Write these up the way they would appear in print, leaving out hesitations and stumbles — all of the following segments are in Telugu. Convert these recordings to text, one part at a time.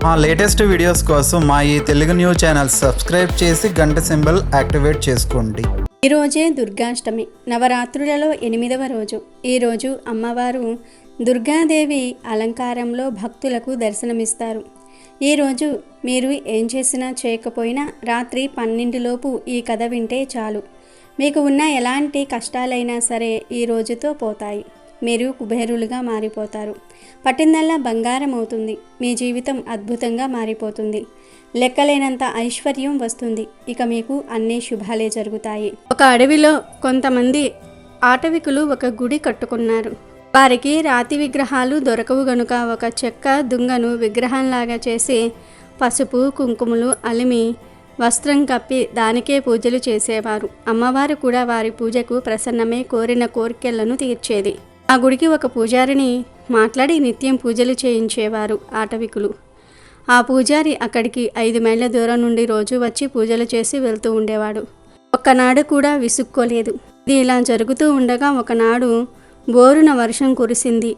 మా లేటెస్ట్ వీడియోస్ కోసం మా ఈ తెలుగు న్యూస్ ఛానల్ సబ్స్క్రైబ్ చేసి గంట సింబల్ యాక్టివేట్ చేసుకోండి. ఈరోజే దుర్గాష్టమి, నవరాత్రులలో 8వ రోజు. ఈరోజు అమ్మవారు దుర్గాదేవి అలంకారంలో భక్తులకు దర్శనమిస్తారు. ఈరోజు మీరు ఏం చేసినా చేయకపోయినా రాత్రి 12లోపు ఈ కథ వింటే చాలు. మీకు ఉన్న ఎలాంటి కష్టాలైనా సరే ఈ రోజుతో పోతాయి. మీరు కుబేరులుగా మారిపోతారు. పట్టిందల్లా బంగారం అవుతుంది. మీ జీవితం అద్భుతంగా మారిపోతుంది. లెక్కలేనంత ఐశ్వర్యం వస్తుంది. ఇక మీకు అన్ని శుభాలే జరుగుతాయి. ఒక అడవిలో కొంతమంది ఆటవికులు ఒక గుడి కట్టుకున్నారు. వారికి రాతి విగ్రహాలు దొరకవు గనుక ఒక చెక్క దుంగను విగ్రహంలాగా చేసి పసుపు కుంకుమలు అలిమి వస్త్రం కప్పి దానికే పూజలు చేసేవారు. అమ్మవారు కూడా వారి పూజకు ప్రసన్నమే కోరిన కోరికలను తీర్చేది. ఆ గుడికి ఒక పూజారిని మాట్లాడి నిత్యం పూజలు చేయించేవారు ఆటవికులు. ఆ పూజారి అక్కడికి 5 మైళ్ళ దూరం నుండి రోజు వచ్చి పూజలు చేసి వెళ్తూ ఉండేవాడు. ఒక్కనాడు కూడా విసుక్కోలేదు. ఇది ఇలా జరుగుతూ ఉండగా ఒకనాడు బోరున వర్షం కురిసింది.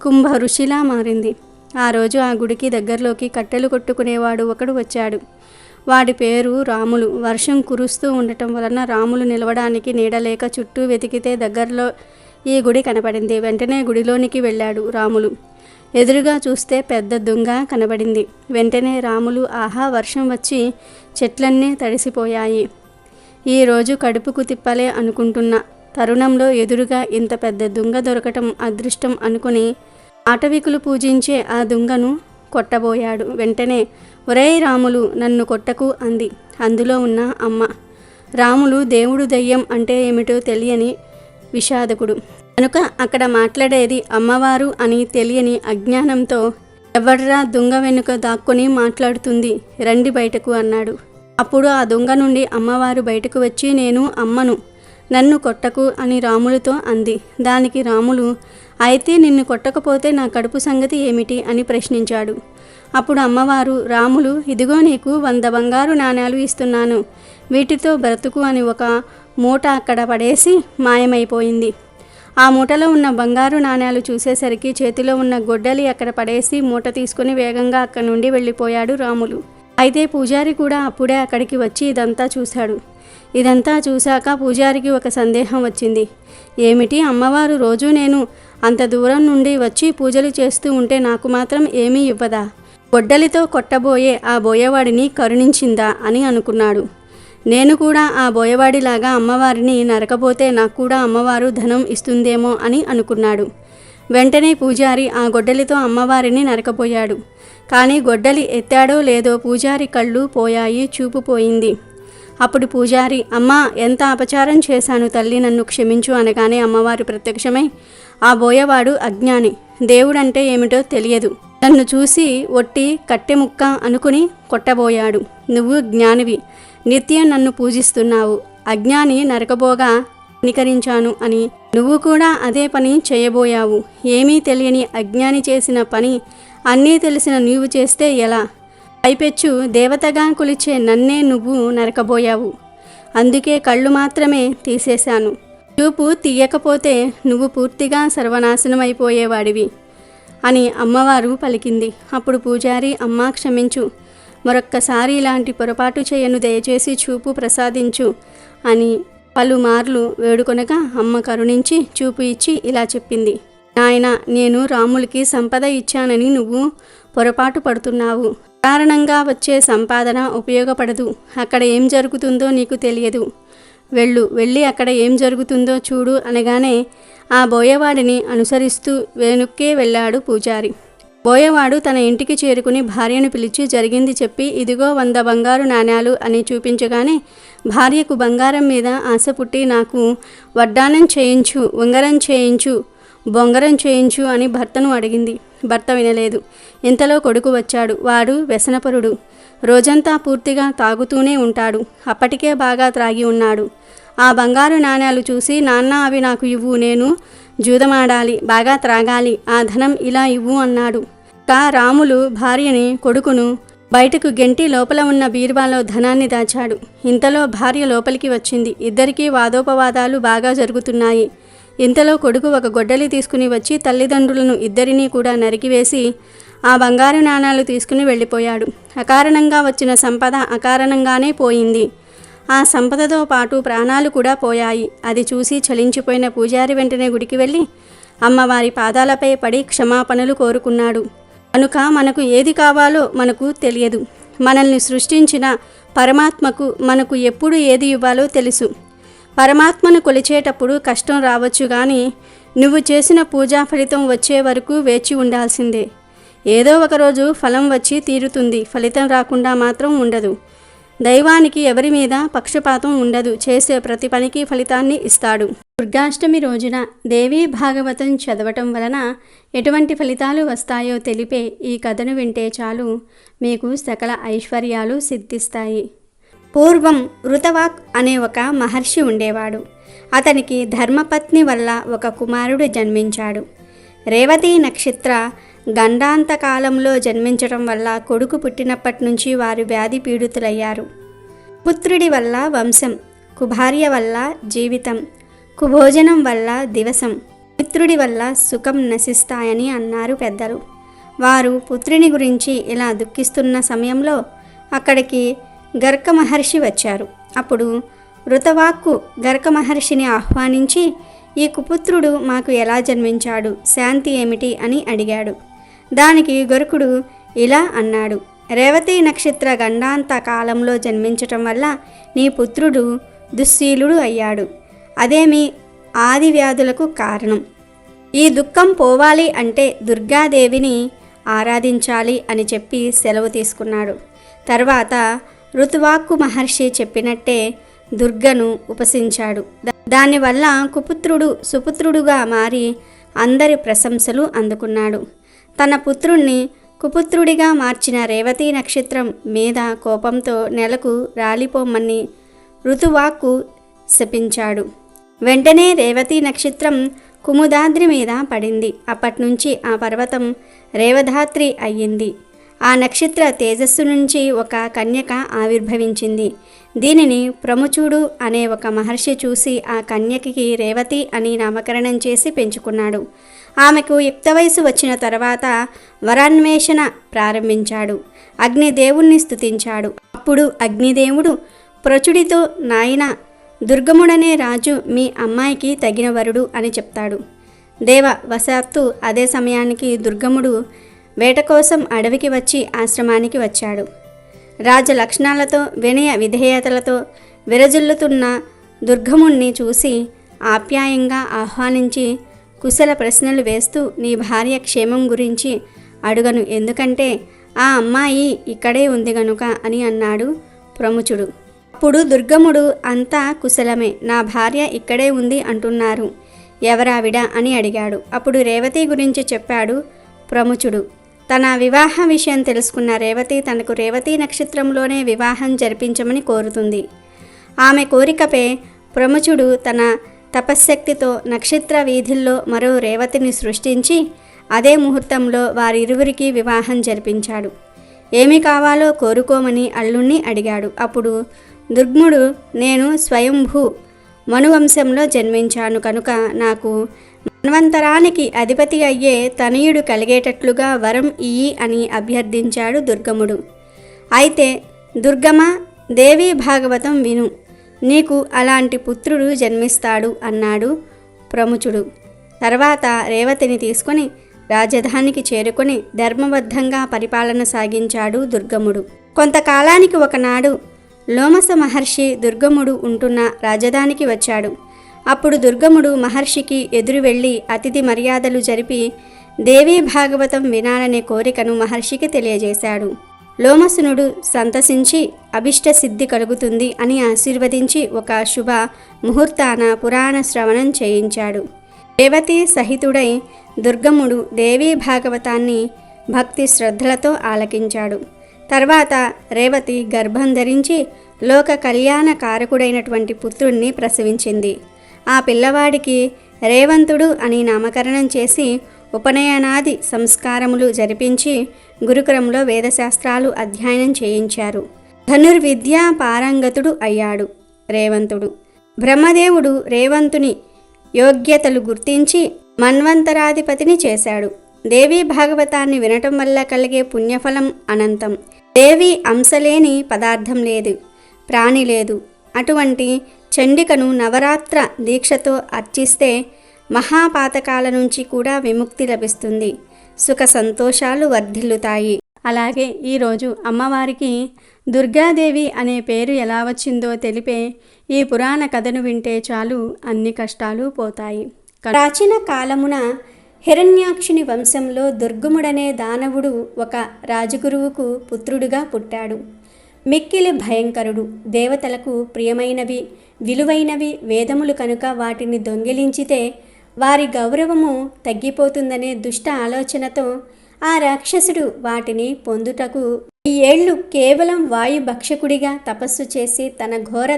కుంభ ఋషిలా మారింది. ఆ రోజు ఆ గుడికి దగ్గరలోకి కట్టెలు కొట్టుకునేవాడు ఒకడు వచ్చాడు. వాడి పేరు రాములు. వర్షం కురుస్తూ ఉండటం వలన రాములు నిలవడానికి నీడలేక చుట్టూ వెతికితే దగ్గరలో ఈ గుడి కనపడింది. వెంటనే గుడిలోనికి వెళ్ళాడు రాములు. ఎదురుగా చూస్తే పెద్ద దుంగ కనబడింది. వెంటనే రాములు ఆహా, వర్షం వచ్చి చెట్లన్నీ తడిసిపోయాయి. ఈరోజు కడుపుకు తిప్పలే అనుకుంటున్న తరుణంలో ఎదురుగా ఇంత పెద్ద దుంగ దొరకటం అదృష్టం అనుకుని ఆటవికులు పూజించే ఆ దుంగను కొట్టబోయాడు. వెంటనే ఒరేయ్ రాములు, నన్ను కొట్టకు అంది అందులో ఉన్న అమ్మ. రాములు దేవుడు దయ్యం అంటే ఏమిటో తెలియని విషాదకుడు కనుక అక్కడ మాట్లాడేది అమ్మవారు అని తెలియని అజ్ఞానంతో ఎవడ్రా దుంగ వెనుక దాక్కుని మాట్లాడుతుంది, రండి బయటకు అన్నాడు. అప్పుడు ఆ దొంగ నుండి అమ్మవారు బయటకు వచ్చి నేను అమ్మను, నన్ను కొట్టకు అని రాములతో అంది. దానికి రాములు అయితే నిన్ను కొట్టకపోతే నా కడుపు సంగతి ఏమిటి అని ప్రశ్నించాడు. అప్పుడు అమ్మవారు రాములు, ఇదిగో నీకు 100 బంగారు నాణేలు ఇస్తున్నాను, వీటితో బ్రతుకు అని ఒక మూట అక్కడ పడేసి మాయమైపోయింది. ఆ మూటలో ఉన్న బంగారు నాణేలు చూసేసరికి చేతిలో ఉన్న గొడ్డలి అక్కడ పడేసి మూట తీసుకుని వేగంగా అక్కడి నుండి వెళ్ళిపోయాడు రాములు. అయితే పూజారి కూడా అప్పుడే అక్కడికి వచ్చి ఇదంతా చూశాడు. ఇదంతా చూశాక పూజారికి ఒక సందేహం వచ్చింది. ఏమిటి, అమ్మవారు రోజు నేను అంత దూరం నుండి వచ్చి పూజలు చేస్తూ ఉంటే నాకు మాత్రం ఏమీ ఇవ్వదా? గొడ్డలితో కొట్టబోయే ఆ బోయవాడిని కరుణించిందా అని అనుకున్నాడు. నేను కూడా ఆ బోయవాడిలాగా అమ్మవారిని నరకపోతే నాకు కూడా అమ్మవారు ధనం ఇస్తుందేమో అని అనుకున్నాడు. వెంటనే పూజారి ఆ గొడ్డలితో అమ్మవారిని నరకపోయాడు. కానీ గొడ్డలి ఎత్తాడో లేదో పూజారి కళ్ళు పోయాయి, చూపు పోయింది. అప్పుడు పూజారి, అమ్మా, ఎంత అపచారం చేశాను తల్లి, నన్ను క్షమించు అనగానే అమ్మవారు ప్రత్యక్షమై ఆ బోయవాడు అజ్ఞాని, దేవుడంటే ఏమిటో తెలియదు, నన్ను చూసి ఒట్టి కట్టె ముక్క అనుకుని కొట్టబోయాడు. నువ్వు జ్ఞానివి, నిత్యం నన్ను పూజిస్తున్నావు, అజ్ఞాని నరకబోగా నికరించాను అని నువ్వు కూడా అదే పని చేయబోయావు. ఏమీ తెలియని అజ్ఞాని చేసిన పని అన్నీ తెలిసిన నీవు చేస్తే ఎలా? పైపెచ్చు దేవతగా కొలిచే నన్నే నువ్వు నరకబోయావు. అందుకే కళ్ళు మాత్రమే తీసేశాను. చూపు తీయకపోతే నువ్వు పూర్తిగా సర్వనాశనమైపోయేవాడివి అని అమ్మవారు పలికింది. అప్పుడు పూజారి, అమ్మా క్షమించు, మరొక్కసారి ఇలాంటి పొరపాటు చేయను, దయచేసి చూపు ప్రసాదించు అని పలుమార్లు వేడుకొనగా అమ్మ కరుణించి చూపు ఇచ్చి ఇలా చెప్పింది. నాయన, నేను రాములకి సంపద ఇచ్చానని నువ్వు పొరపాటు పడుతున్నావు. కారణంగా వచ్చే సంపాదన ఉపయోగపడదు. అక్కడ ఏం జరుగుతుందో నీకు తెలియదు. వెళ్ళి అక్కడ ఏం జరుగుతుందో చూడు అనగానే ఆ బోయవాడిని అనుసరిస్తూ వెనుక్కే వెళ్ళాడు పూజారి. బోయవాడు తన ఇంటికి చేరుకుని భార్యను పిలిచి జరిగింది చెప్పి ఇదిగో 100 బంగారు నాణేలు అని చూపించగానే భార్యకు బంగారం మీద ఆశ పుట్టి నాకు వడ్డానం చేయించు, ఉంగరం చేయించు, బొంగరం చేయించు అని భర్తను అడిగింది. భర్త వినలేదు. ఇంతలో కొడుకు వచ్చాడు. వాడు వ్యసనపరుడు. రోజంతా పూర్తిగా తాగుతూనే ఉంటాడు. అప్పటికే బాగా త్రాగి ఉన్నాడు. ఆ బంగారు నాణేలు చూసి నాన్న, అవి నాకు ఇవ్వు, నేను జూదమాడాలి, బాగా త్రాగాలి, ఆ ధనం ఇలా ఇవ్వు అన్నాడు. రాములు భార్యని కొడుకును బయటకు గెంటి లోపల ఉన్న బీరువాలో ధనాన్ని దాచాడు. ఇంతలో భార్య లోపలికి వచ్చింది. ఇద్దరికీ వాదోపవాదాలు బాగా జరుగుతున్నాయి. ఇంతలో కొడుకు ఒక గొడ్డలి తీసుకుని వచ్చి తల్లిదండ్రులను ఇద్దరినీ కూడా నరికివేసి ఆ బంగారు నాణాలు తీసుకుని వెళ్ళిపోయాడు. అకారణంగా వచ్చిన సంపద అకారణంగానే పోయింది. ఆ సంపదతో పాటు ప్రాణాలు కూడా పోయాయి. అది చూసి చలించిపోయిన పూజారి వెంటనే గుడికి వెళ్ళి అమ్మవారి పాదాలపై పడి క్షమాపణలు కోరుకున్నాడు. కనుక మనకు ఏది కావాలో మనకు తెలియదు. మనల్ని సృష్టించిన పరమాత్మకు మనకు ఎప్పుడు ఏది ఇవ్వాలో తెలుసు. పరమాత్మను కొలిచేటప్పుడు కష్టం రావచ్చు, కానీ నువ్వు చేసిన పూజా ఫలితం వచ్చే వరకు వేచి ఉండాల్సిందే. ఏదో ఒకరోజు ఫలం వచ్చి తీరుతుంది, ఫలితం రాకుండా మాత్రం ఉండదు. దైవానికి ఎవరి మీద పక్షపాతం ఉండదు. చేసే ప్రతి పనికి ఫలితాన్ని ఇస్తాడు. దుర్గాష్టమి రోజున దేవీ భాగవతం చదవటం వలన ఎటువంటి ఫలితాలు వస్తాయో తెలిపే ఈ కథను వింటే చాలు, మీకు సకల ఐశ్వర్యాలు సిద్ధిస్తాయి. పూర్వం ఋతవాక్ అనే ఒక మహర్షి ఉండేవాడు. అతనికి ధర్మపత్ని వల్ల ఒక కుమారుడు జన్మించాడు. రేవతి నక్షత్ర గండాంతకాలంలో జన్మించడం వల్ల కొడుకు పుట్టినప్పటి నుంచి వారు వ్యాధి పీడితులయ్యారు. పుత్రుడి వల్ల వంశం, కుభార్య వల్ల జీవితం, కుభోజనం వల్ల దివసం, మిత్రుడి వల్ల సుఖం నశిస్తాయని అన్నారు పెద్దలు. వారు పుత్రుని గురించి ఇలా దుఃఖిస్తున్న సమయంలో అక్కడికి గర్క మహర్షి వచ్చారు. అప్పుడు ఋతవాక్కు గర్క మహర్షిని ఆహ్వానించి, ఈ కుపుత్రుడు మాకు ఎలా జన్మించాడు, శాంతి ఏమిటి అని అడిగాడు. దానికి గరుకుడు ఇలా అన్నాడు, రేవతి నక్షత్ర గండాంత కాలంలో జన్మించటం వల్ల నీ పుత్రుడు దుశ్శీలుడు అయ్యాడు. అదే మీ ఆది వ్యాధులకు కారణం. ఈ దుఃఖం పోవాలి అంటే దుర్గాదేవిని ఆరాధించాలి అని చెప్పి సెలవు తీసుకున్నాడు. తర్వాత ఋతువాక్కు మహర్షి చెప్పినట్టే దుర్గను ఉపాసించాడు. దానివల్ల కుపుత్రుడు సుపుత్రుడుగా మారి అందరి ప్రశంసలు అందుకున్నాడు. తన పుత్రుణ్ణి కుపుత్రుడిగా మార్చిన రేవతి నక్షత్రం మీద కోపంతో నెలకు రాలిపోమని ఋతువాక్కు శపించాడు. వెంటనే రేవతి నక్షత్రం కుముదాద్రి మీద పడింది. అప్పట్నుంచి ఆ పర్వతం రేవధాత్రి అయ్యింది. ఆ నక్షత్ర తేజస్సు నుంచి ఒక కన్యక ఆవిర్భవించింది. దీనిని ప్రముచుడు అనే ఒక మహర్షి చూసి ఆ కన్యకకి రేవతి అని నామకరణం చేసి పెంచుకున్నాడు. ఆమెకు యుక్త వయసు వచ్చిన తర్వాత వరాన్వేషణ ప్రారంభించాడు. అగ్నిదేవుణ్ణి స్తుతించాడు. అప్పుడు అగ్నిదేవుడు ప్రచుడితో, నాయన దుర్గముడనే రాజు మీ అమ్మాయికి తగిన వరుడు అని చెప్తాడు. దేవ వశాత్తు అదే సమయానికి దుర్గముడు వేట కోసం అడవికి వచ్చి ఆశ్రమానికి వచ్చాడు. రాజ లక్షణాలతో వినయ విధేయతలతో విరజిల్లుతున్న దుర్గముణ్ణి చూసి ఆప్యాయంగా ఆహ్వానించి కుశల ప్రశ్నలు వేస్తూ, నీ భార్య క్షేమం గురించి అడుగను, ఎందుకంటే ఆ అమ్మాయి ఇక్కడే ఉంది గనుక అని అన్నాడు ప్రముచుడు. అప్పుడు దుర్గముడు, అంతా కుశలమే, నా భార్య ఇక్కడే ఉంది అంటున్నారు, ఎవరావిడ అని అడిగాడు. అప్పుడు రేవతి గురించి చెప్పాడు ప్రముచుడు. తన వివాహ విషయం తెలుసుకున్న రేవతి తనకు రేవతి నక్షత్రంలోనే వివాహం జరిపించమని కోరుతుంది. ఆమె కోరికపై ప్రముచుడు తన తపశ్శక్తితో నక్షత్ర వీధుల్లో మరో రేవతిని సృష్టించి అదే ముహూర్తంలో వారిరువురికి వివాహం జరిపించాడు. ఏమి కావాలో కోరుకోమని అల్లుణ్ణి అడిగాడు. అప్పుడు దుర్గ్ముడు, నేను స్వయంభూ మనువంశంలో జన్మించాను కనుక నాకు మన్వంతరానికి అధిపతి అయ్యే తనయుడు కలిగేటట్లుగా వరం ఇయ్యి అని అభ్యర్థించాడు దుర్గముడు. అయితే దుర్గమ, దేవీ భాగవతం విను, నీకు అలాంటి పుత్రుడు జన్మిస్తాడు అన్నాడు ప్రముచుడు. తర్వాత రేవతిని తీసుకొని రాజధానికి చేరుకొని ధర్మబద్ధంగా పరిపాలన సాగించాడు దుర్గముడు. కొంతకాలానికి ఒకనాడు లోమస మహర్షి దుర్గముడు ఉంటున్న రాజధానికి వచ్చాడు. అప్పుడు దుర్గముడు మహర్షికి ఎదురు వెళ్ళి అతిథి మర్యాదలు జరిపి దేవీ భాగవతం వినాలనే కోరికను మహర్షికి తెలియజేశాడు. లోమసునుడు సంతసించి అభిష్ట సిద్ధి కలుగుతుంది అని ఆశీర్వదించి ఒక శుభ ముహూర్తాన పురాణ శ్రవణం చేయించాడు. రేవతి సహితుడై దుర్గముడు దేవీ భాగవతాన్ని భక్తి శ్రద్ధలతో ఆలకించాడు. తర్వాత రేవతి గర్భం ధరించి లోక కళ్యాణ కారకుడైనటువంటి పుత్రుణ్ణి ప్రసవించింది. ఆ పిల్లవాడికి రేవంతుడు అని నామకరణం చేసి ఉపనయనాది సంస్కారములు జరిపించి గురుకులంలో వేదశాస్త్రాలు అధ్యయనం చేయించారు. ధనుర్విద్యా పారంగతుడు అయ్యాడు రేవంతుడు. బ్రహ్మదేవుడు రేవంతుని యోగ్యతలు గుర్తించి మన్వంతరాధిపతిని చేశాడు. దేవీ భాగవతాన్ని వినటం వల్ల కలిగే పుణ్యఫలం అనంతం. దేవి అంశలేని పదార్థం లేదు, ప్రాణి లేదు. అటువంటి చండికను నవరాత్ర దీక్షతో అర్చిస్తే మహాపాతకాల నుంచి కూడా విముక్తి లభిస్తుంది, సుఖ సంతోషాలు వర్ధిల్లుతాయి. అలాగే ఈరోజు అమ్మవారికి దుర్గాదేవి అనే పేరు ఎలా వచ్చిందో తెలిపే ఈ పురాణ కథను వింటే చాలు అన్ని కష్టాలు పోతాయి. ప్రాచీన కాలమున హిరణ్యాక్షుని వంశంలో దుర్గముడనే దానవుడు ఒక రాజగురువుకు పుత్రుడుగా పుట్టాడు. మిక్కిలి భయంకరుడు. దేవతలకు ప్రియమైనవి, విలువైనవి వేదములు కనుక వాటిని దొంగిలించితే వారి గౌరవము తగ్గిపోతుందనే దుష్ట ఆలోచనతో ఆ రాక్షసుడు వాటిని పొందుటకు 10 ఏళ్ళు కేవలం వాయుభక్షకుడిగా తపస్సు చేసి తన ఘోర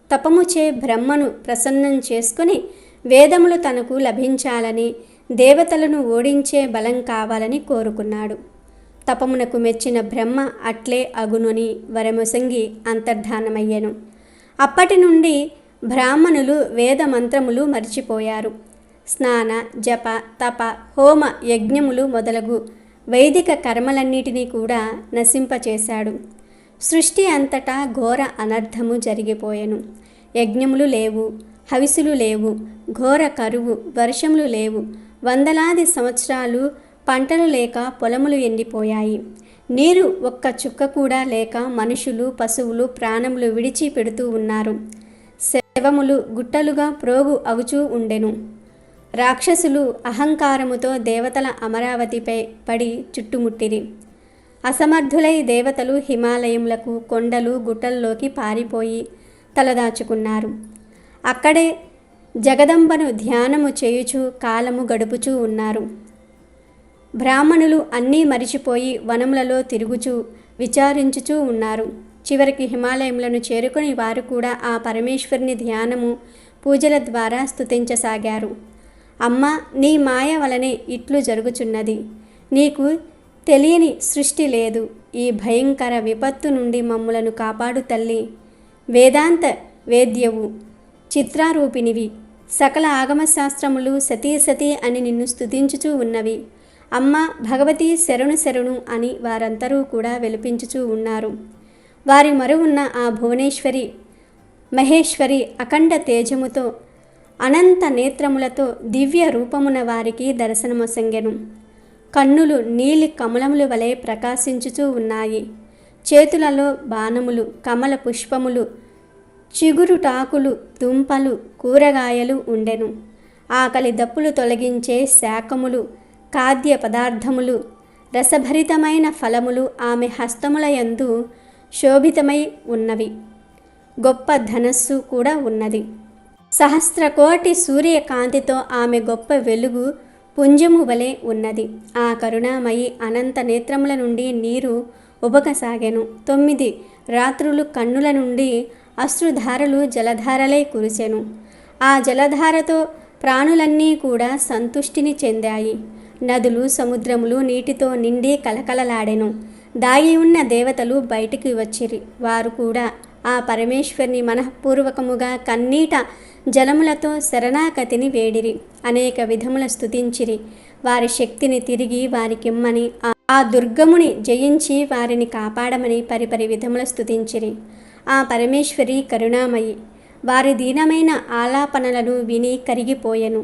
తపముచే బ్రహ్మను ప్రసన్నం చేసుకుని వేదములు తనకు లభించాలని, దేవతలను ఓడించే బలం కావాలని కోరుకున్నాడు. తపమునకు మెచ్చిన బ్రహ్మ అట్లే అగునుని వరమొసంగి అంతర్ధానమయ్యెను. అప్పటి నుండి బ్రాహ్మణులు వేద మంత్రములు మర్చిపోయారు. స్నాన, జప, తప, హోమ, యజ్ఞములు మొదలగు వైదిక కర్మలన్నిటినీ కూడా నశింపచేశాడు. సృష్టి అంతటా ఘోర అనర్థము జరిగిపోయెను. యజ్ఞములు లేవు, హవిసులు లేవు, ఘోర కరువు, వర్షములు లేవు. వందలాది సంవత్సరాలు పంటలు లేక పొలములు ఎండిపోయాయి. నీరు ఒక్క చుక్క కూడా లేక మనుషులు, పశువులు ప్రాణములు విడిచి పెడుతూ ఉన్నారు. శవములు గుట్టలుగా ప్రోగు అగుచూ ఉండెను. రాక్షసులు అహంకారముతో దేవతల అమరావతిపై పడి చుట్టుముట్టిరి. అసమర్థులై దేవతలు హిమాలయములకు, కొండలు, గుట్టల్లోకి పారిపోయి తలదాచుకున్నారు. అక్కడే జగదంబను ధ్యానము చేయుచూ కాలము గడుపుచూ ఉన్నారు. బ్రాహ్మణులు అన్నీ మరిచిపోయి వనములలో తిరుగుచూ విచారించుచూ ఉన్నారు. చివరికి హిమాలయములను చేరుకుని వారు కూడా ఆ పరమేశ్వరుని ధ్యానము, పూజల ద్వారా స్తుతించసాగారు. అమ్మ, నీ మాయ వలనే ఇట్లు జరుగుచున్నది. నీకు తెలియని సృష్టి లేదు. ఈ భయంకర విపత్తు నుండి మమ్ములను కాపాడు తల్లి. వేదాంత వేద్యవు, చిత్రారూపిణివి, సకల ఆగమశాస్త్రములు సతీ సతీ అని నిన్ను స్తుతించుచూ ఉన్నవి. అమ్మ భగవతి శరణు శరణు అని వారందరూ కూడా విలపించుచూ ఉన్నారు. వారి మరువున్న ఆ భువనేశ్వరి, మహేశ్వరి అఖండ తేజముతో, అనంత నేత్రములతో దివ్య రూపమున వారికి దర్శనమొసంగెను. కన్నులు నీలి కమలముల వలె ప్రకాశించుచూ ఉన్నాయి. చేతులలో బాణములు, కమల పుష్పములు, చిగురుటాకులు, దుంపలు, కూరగాయలు ఉండెను. ఆకలి దప్పులు తొలగించే శాకములు, ఖాద్య పదార్థములు, రసభరితమైన ఫలములు ఆమె హస్తముల యందు శోభితమై ఉన్నవి. గొప్ప ధనస్సు కూడా ఉన్నది. సహస్రకోటి సూర్యకాంతితో ఆమె గొప్ప వెలుగు పుంజము వలె ఉన్నది. ఆ కరుణామయి అనంత నేత్రముల నుండి నీరు ఉబకసాగెను. 9 రాత్రులు కన్నుల నుండి అశ్రుధారలు జలధారలై కురిసెను. ఆ జలధారతో ప్రాణులన్నీ కూడా సంతుష్టిని చెందాయి. నదులు, సముద్రములు నీటితో నిండి కలకలలాడెను. దాగి ఉన్న దేవతలు బయటికి వచ్చిరి. వారు కూడా ఆ పరమేశ్వరుని మనఃపూర్వకముగా కన్నీట జలములతో శరణాగతిని వేడిరి. అనేక విధముల స్తుతించిరి. వారి శక్తిని తిరిగి వారికిమ్మని, ఆ దుర్గముని జయించి వారిని కాపాడమని పరిపరి విధముల స్తుతించిరి. ఆ పరమేశ్వరి కరుణామయి వారి దీనమైన ఆలాపనలను విని కరిగిపోయెను.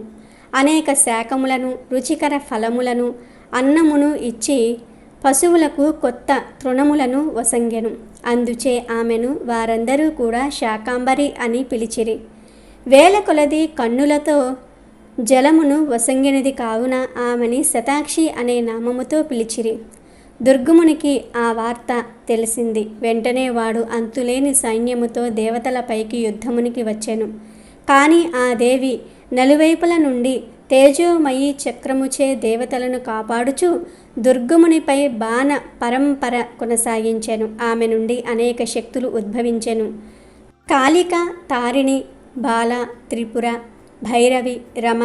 అనేక శాకములను, రుచికర ఫలములను, అన్నమును ఇచ్చి పశువులకు కొత్త తృణములను వసంగెను. అందుచే ఆమెను వారందరూ కూడా శాకాంబరి అని పిలిచిరి. వేల కొలది కన్నులతో జలమును వసంగినది కావున ఆమెని శతాక్షి అనే నామముతో పిలిచిరి. దుర్గమునికి ఆ వార్త తెలిసింది. వెంటనే వాడు అంతులేని సైన్యముతో దేవతలపైకి యుద్ధమునికి వచ్చెను. కానీ ఆ దేవి నలువైపుల నుండి తేజోమయీ చక్రముచే దేవతలను కాపాడుచు దుర్గమునిపై బాణ పరంపర కొనసాగించెను. ఆమె నుండి అనేక శక్తులు ఉద్భవించెను. కాళిక, తారిణి, బాల, త్రిపుర, భైరవి, రమ,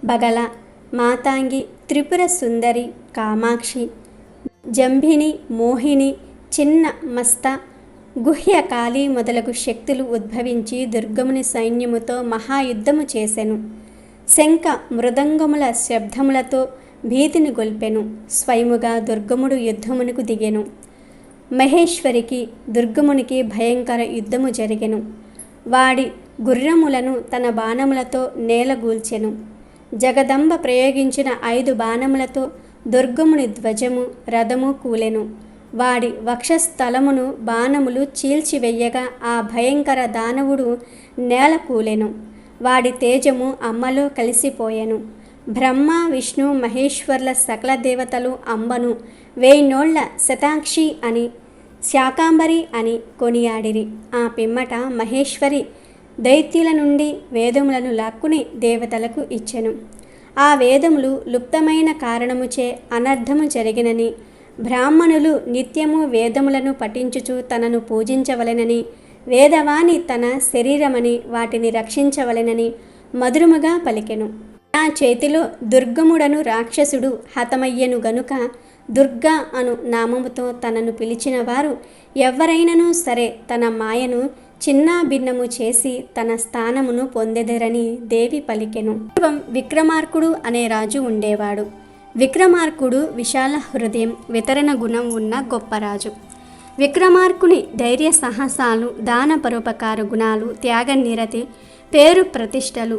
బగల, మాతాంగి, త్రిపుర సుందరి, కామాక్షి, జంభిని, మోహిని, చిన్న మస్త, గుహ్యకాళి మొదలగు శక్తులు ఉద్భవించి దుర్గముని సైన్యముతో మహాయుద్ధము చేసెను. శంఖ మృదంగముల శబ్దములతో భీతిని గొల్పెను. స్వయముగా దుర్గముడు యుద్ధమునకు దిగెను. మహేశ్వరికి దుర్గమునికి భయంకర యుద్ధము జరిగెను. వాడి గుర్రములను తన బాణములతో నేలగూల్చెను. జగదంబ ప్రయోగించిన 5 బాణములతో దుర్గముని ధ్వజము రథము కూలెను. వాడి వక్షస్థలమును బాణములు చీల్చివెయ్యగా ఆ భయంకర దానవుడు నేల కూలెను. వాడి తేజము అమ్మలో కలిసిపోయెను. బ్రహ్మ విష్ణు మహేశ్వర్ల సకల దేవతలు అంబను 1000 నోళ్ల శతాక్షి అని శాకాంబరి అని కొనియాడిరి. ఆ పిమ్మట మహేశ్వరి దైత్యుల నుండి వేదములను లాక్కుని దేవతలకు ఇచ్చెను. ఆ వేదములు లుప్తమైన కారణముచే అనర్థము జరిగినని, బ్రాహ్మణులు నిత్యము వేదములను పఠించుచు తనను పూజించవలెనని, వేదవాణి తన శరీరమని వాటిని రక్షించవలెనని మధురముగా పలికెను. నా చేతిలో దుర్గముడను రాక్షసుడు హతమయ్యను గనుక దుర్గా అను నామముతో తనను పిలిచిన వారు ఎవరైనను సరే తన మాయను చిన్నాభిన్నము చేసి తన స్థానమును పొందెదరని దేవి పలికెను. పూర్వం విక్రమార్కుడు అనే రాజు ఉండేవాడు. విక్రమార్కుడు విశాల హృదయం, వితరణ గుణం ఉన్న గొప్ప రాజు. విక్రమార్కుని ధైర్య సాహసాలు, దాన పరోపకార గుణాలు, త్యాగ నిరతి, పేరు ప్రతిష్టలు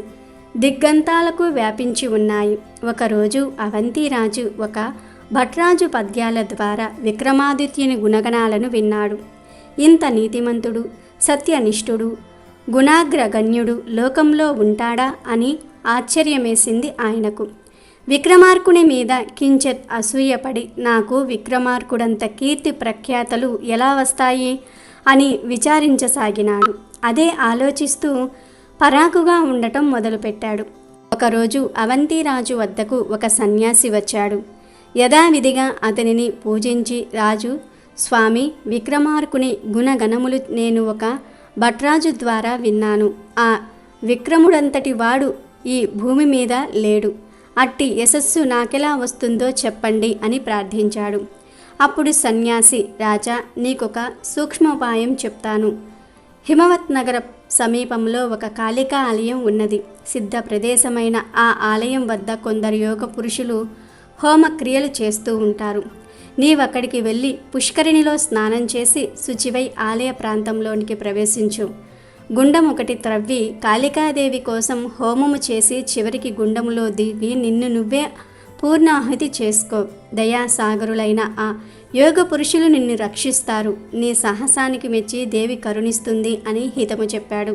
దిగ్గంతాలకు వ్యాపించి ఉన్నాయి. ఒకరోజు అవంతిరాజు ఒక భట్రాజు పద్యాల ద్వారా విక్రమాదిత్యుని గుణగణాలను విన్నాడు. ఇంత నీతిమంతుడు, సత్యనిష్ఠుడు, గుణాగ్రగణ్యుడు లోకంలో ఉంటాడా అని ఆశ్చర్యమేసింది ఆయనకు. విక్రమార్కుని మీద కించెత్ అసూయపడి నాకు విక్రమార్కుడంత కీర్తి ప్రఖ్యాతలు ఎలా వస్తాయి అని విచారించసాగినాడు. అదే ఆలోచిస్తూ పరాకుగా ఉండటం మొదలుపెట్టాడు. ఒకరోజు అవంతిరాజు వద్దకు ఒక సన్యాసి వచ్చాడు. యథావిధిగా అతనిని పూజించి రాజు, స్వామి, విక్రమార్కుని గుణగణములు నేను ఒక భట్రాజు ద్వారా విన్నాను. ఆ విక్రముడంతటి వాడు ఈ భూమి మీద లేడు. అట్టి యశస్సు నాకెలా వస్తుందో చెప్పండి అని ప్రార్థించాడు. అప్పుడు సన్యాసి, రాజా, నీకొక సూక్ష్మోపాయం చెప్తాను. హిమవత్ నగర సమీపంలో ఒక కాళికా ఆలయం ఉన్నది. సిద్ధ ప్రదేశమైన ఆ ఆలయం వద్ద కొందరు యోగ పురుషులు హోమక్రియలు చేస్తూ ఉంటారు. నీవక్కడికి వెళ్ళి పుష్కరిణిలో స్నానం చేసి శుచివై ఆలయ ప్రాంతంలోనికి ప్రవేశించు. గుండం ఒకటి త్రవ్వి కాళికాదేవి కోసం హోమము చేసి చివరికి గుండములో దిగి నిన్ను నువ్వే పూర్ణాహుతి చేసుకో. దయాసాగరులైన ఆ యోగ పురుషులు నిన్ను రక్షిస్తారు. నీ సాహసానికి మెచ్చి దేవి కరుణిస్తుంది అని హితము చెప్పాడు.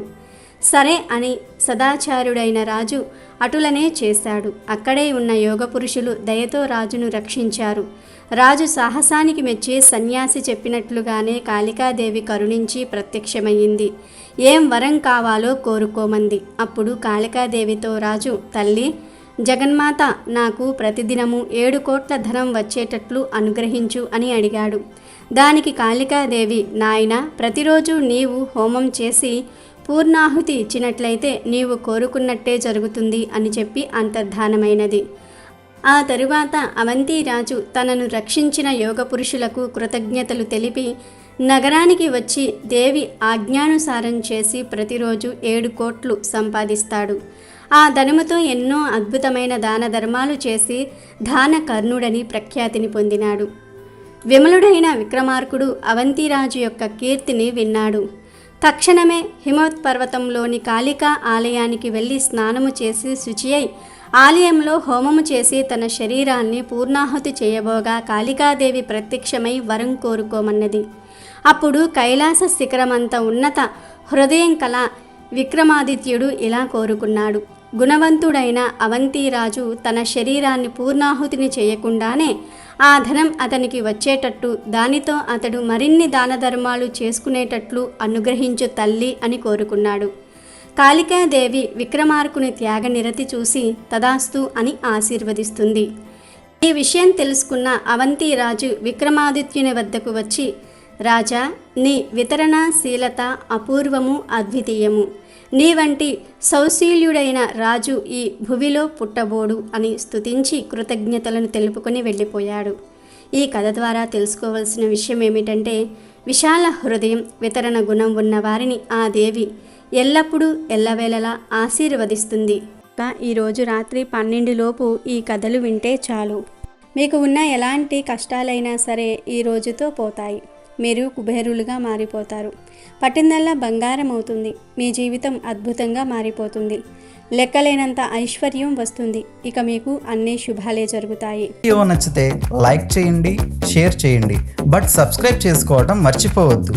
సరే అని సదాచార్యుడైన రాజు అటులనే చేశాడు. అక్కడే ఉన్న యోగ పురుషులు దయతో రాజును రక్షించారు. రాజు సాహసానికి మెచ్చి సన్యాసి చెప్పినట్లుగానే కాళికాదేవి కరుణించి ప్రత్యక్షమయ్యింది. ఏం వరం కావాలో కోరుకోమంది. అప్పుడు కాళికాదేవితో రాజు, తల్లి జగన్మాత, నాకు ప్రతిదినము 7 కోట్ల ధనం వచ్చేటట్లు అనుగ్రహించు అని అడిగాడు. దానికి కాళికాదేవి, నాయన, ప్రతిరోజు నీవు హోమం చేసి పూర్ణాహుతి ఇచ్చినట్లయితే నీవు కోరుకున్నట్టే జరుగుతుంది అని చెప్పి అంతర్ధానమైనది. ఆ తరువాత అవంతిరాజు తనను రక్షించిన యోగ పురుషులకు కృతజ్ఞతలు తెలిపి నగరానికి వచ్చి దేవి ఆజ్ఞానుసారం చేసి ప్రతిరోజు 7 కోట్లు సంపాదిస్తాడు. ఆ ధనముతో ఎన్నో అద్భుతమైన దాన ధర్మాలు చేసి దానకర్ణుడని ప్రఖ్యాతిని పొందినాడు. విమలుడైన విక్రమార్కుడు అవంతిరాజు యొక్క కీర్తిని విన్నాడు. తక్షణమే హిమవత్ పర్వతంలోని కాళికా ఆలయానికి వెళ్ళి స్నానము చేసి శుచి అయి ఆలయంలో హోమము చేసి తన శరీరాన్ని పూర్ణాహుతి చేయబోగా కాళికాదేవి ప్రత్యక్షమై వరం కోరుకోమన్నది. అప్పుడు కైలాస శిఖరమంత ఉన్నత హృదయం కల విక్రమాదిత్యుడు ఇలా కోరుకున్నాడు. గుణవంతుడైన అవంతిరాజు తన శరీరాన్ని పూర్ణాహుతిని చేయకుండానే ఆ ధనం అతనికి వచ్చేటట్టు, దానితో అతడు మరిన్ని దాన ధర్మాలు చేసుకునేటట్లు అనుగ్రహించు తల్లి అని కోరుకున్నాడు. కాళికాదేవి విక్రమార్కుని త్యాగ నిరతి చూసి తదాస్తు అని ఆశీర్వదిస్తుంది. ఈ విషయం తెలుసుకున్న అవంతిరాజు విక్రమాదిత్యుని వద్దకు వచ్చి, రాజా, నీ వితరణశీలత అపూర్వము, అద్వితీయము. నీ వంటి సౌశీల్యుడైన రాజు ఈ భువిలో పుట్టబోడు అని స్తుతించి కృతజ్ఞతలను తెలుపుకొని వెళ్ళిపోయాడు. ఈ కథ ద్వారా తెలుసుకోవాల్సిన విషయం ఏమిటంటే, విశాల హృదయం, వితరణ గుణం ఉన్న వారిని ఆ దేవి ఎల్లప్పుడూ ఎల్లవేళలా ఆశీర్వదిస్తుంది. తప్పక ఈరోజు రాత్రి 12 లోపు ఈ కథలు వింటే చాలు. మీకు ఉన్న ఎలాంటి కష్టాలైనా సరే ఈ రోజుతో పోతాయి. మీరు కుబేరులుగా మారిపోతారు. పట్టిందల్లా బంగారం అవుతుంది. మీ జీవితం అద్భుతంగా మారిపోతుంది. లెక్కలేనంత ఐశ్వర్యం వస్తుంది. ఇక మీకు అన్ని శుభాలే జరుగుతాయి. వీడియో నచ్చితే లైక్ చేయండి, షేర్ చేయండి, బట్ సబ్స్క్రైబ్ చేసుకోవడం మర్చిపోవద్దు.